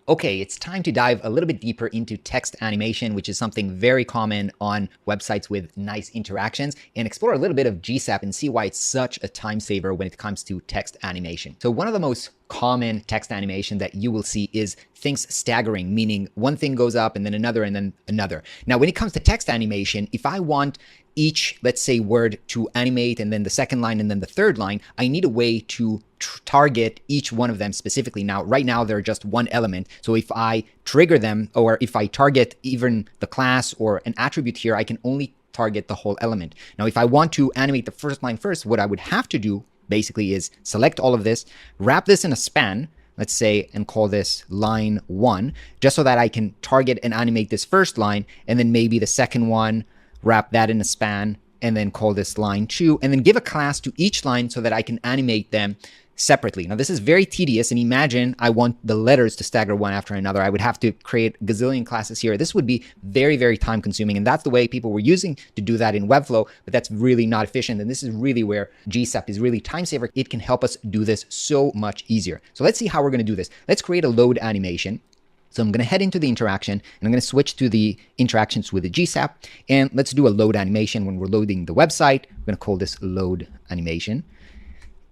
Okay, it's time to dive a little bit deeper into text animation, which is something very common on websites with nice interactions, and explore a little bit of GSAP and see why it's such a time saver when it comes to text animation. So one of the most common text animation that you will see is things staggering, meaning one thing goes up and then another and then another. Now, when it comes to text animation, if I want each, let's say, word to animate and then the second line and then the third line, I need a way to target each one of them specifically. Now, right now, they're just one element. So if I trigger them or if I target even the class or an attribute here, I can only target the whole element. Now, if I want to animate the first line first, what I would have to do basically is select all of this, wrap this in a span, let's say, and call this line 1, just so that I can target and animate this first line, and then maybe the second one, wrap that in a span, and then call this line 2, and then give a class to each line so that I can animate them separately. Now, this is very tedious, and imagine I want the letters to stagger one after another. I would have to create a gazillion classes here. This would be very, very time consuming, and that's the way people were using to do that in Webflow, but that's really not efficient, and this is really where GSAP is really time saver. It can help us do this so much easier. So let's see how we're going to do this. Let's create a load animation. So I'm going to head into the interaction, and I'm going to switch to the interactions with the GSAP, and let's do a load animation when we're loading the website. I'm going to call this load animation.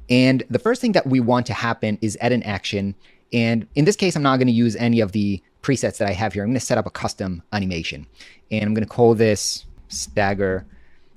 And the first thing that we want to happen is add an action. And in this case, I'm not going to use any of the presets that I have here. I'm going to set up a custom animation, and I'm going to call this stagger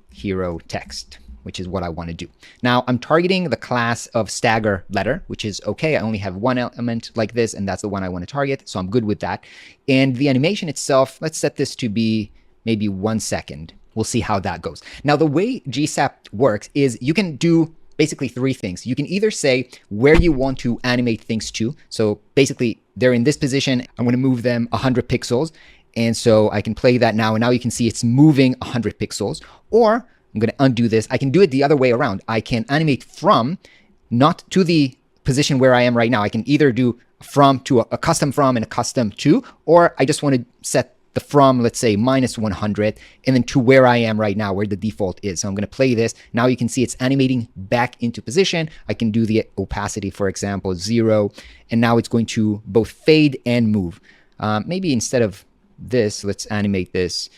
hero text, which is what I want to do. Now, I'm targeting the class of stagger letter, which is okay. I only have one element like this, and that's the one I want to target. So I'm good with that. And the animation itself, let's set this to be maybe 1 second. We'll see how that goes. Now, the way GSAP works is you can do basically 3 things. You can either say where you want to animate things to. So basically, they're in this position. I'm going to move them 100 pixels. And so I can play that now. And now you can see it's moving 100 pixels. Or I'm going to undo this. I can do it the other way around. I can animate from, not to the position where I am right now. I can either do from to a custom from and a custom to, or I just want to set the from, let's say, -100, and then to where I am right now, where the default is. So I'm going to play this. Now you can see it's animating back into position. I can do the opacity, for example, 0, and now it's going to both fade and move. Maybe instead of this, let's animate this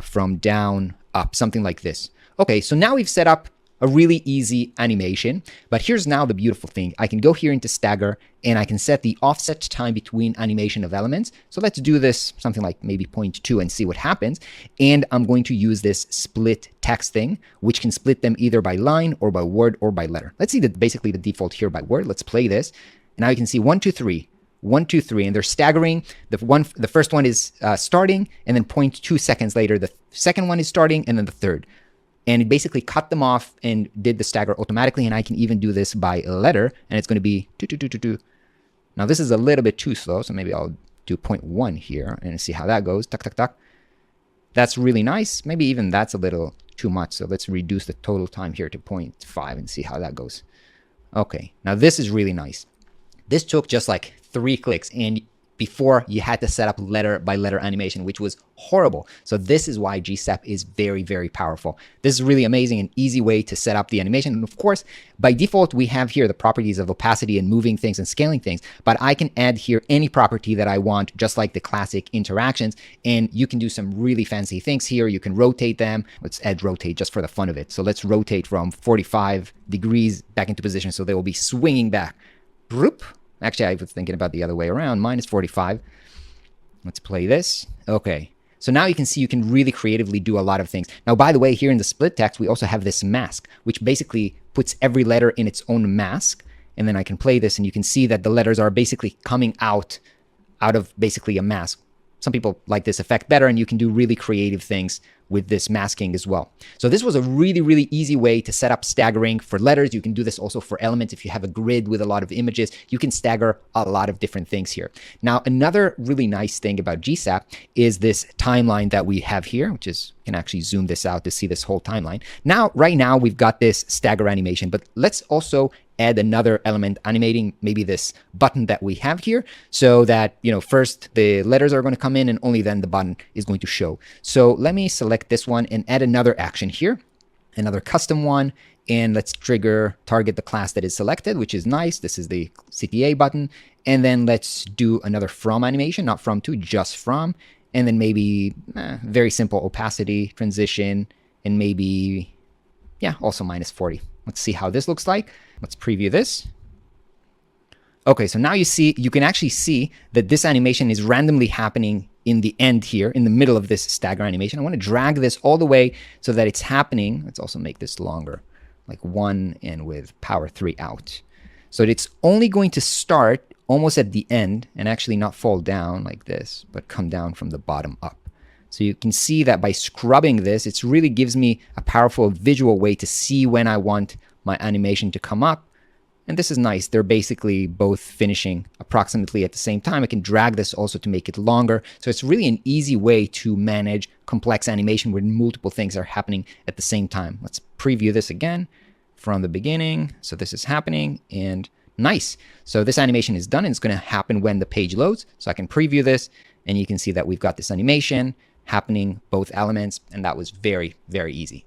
from down up, something like this. Okay, so now we've set up a really easy animation, but here's now the beautiful thing. I can go here into stagger, and I can set the offset time between animation of elements. So let's do this something like maybe 0.2 and see what happens. And I'm going to use this split text thing, which can split them either by line or by word or by letter. Let's see basically the default here by word. Let's play this. And now you can see 1, 2, 3. 1, 2, 3, and they're staggering. The first one is starting, and then 0.2 seconds later, the second one is starting, and then the third. And it basically cut them off and did the stagger automatically. And I can even do this by letter, and it's going to be 2, 2, 2, 2, 2. Now this is a little bit too slow, so maybe I'll do 0.1 here and see how that goes. Tuck, tuck, tuck. That's really nice. Maybe even that's a little too much. So let's reduce the total time here to 0.5 and see how that goes. Okay, now this is really nice. This took just like 3 clicks, and before you had to set up letter by letter animation, which was horrible. So this is why GSAP is very, very powerful. This is really amazing and easy way to set up the animation. And of course, by default, we have here the properties of opacity and moving things and scaling things, but I can add here any property that I want, just like the classic interactions. And you can do some really fancy things here. You can rotate them. Let's add rotate just for the fun of it. So let's rotate from 45 degrees back into position. So they will be swinging back. Broop. Actually, I was thinking about the other way around, -45. Let's play this. Okay, so now you can see you can really creatively do a lot of things. Now, by the way, here in the split text, we also have this mask, which basically puts every letter in its own mask. And then I can play this, and you can see that the letters are basically coming out of basically a mask. Some people like this effect better, and you can do really creative things with this masking as well. So this was a really, really easy way to set up staggering for letters. You can do this also for elements. If you have a grid with a lot of images, you can stagger a lot of different things here. Now, another really nice thing about GSAP is this timeline that we have here, which is, you can actually zoom this out to see this whole timeline. Now, right now, we've got this stagger animation, but let's also add another element animating maybe this button that we have here, so that, you know, first the letters are going to come in and only then the button is going to show. So let me select this one and add another action here, another custom one, and let's target the class that is selected, which is nice. This is the CTA button. And then let's do another from animation, not from to, just from. And then maybe very simple opacity, transition, and maybe, yeah, also -40. Let's see how this looks like. Let's preview this. Okay, so now you can actually see that this animation is randomly happening in the end here, in the middle of this stagger animation. I want to drag this all the way so that it's happening. Let's also make this longer, like 1 and with power 3 out. So it's only going to start almost at the end and actually not fall down like this, but come down from the bottom up. So you can see that by scrubbing this, it really gives me a powerful visual way to see when I want my animation to come up. And this is nice. They're basically both finishing approximately at the same time. I can drag this also to make it longer. So it's really an easy way to manage complex animation where multiple things are happening at the same time. Let's preview this again from the beginning. So this is happening and nice. So this animation is done and it's going to happen when the page loads. So I can preview this and you can see that we've got this animation happening, both elements, and that was very, very easy.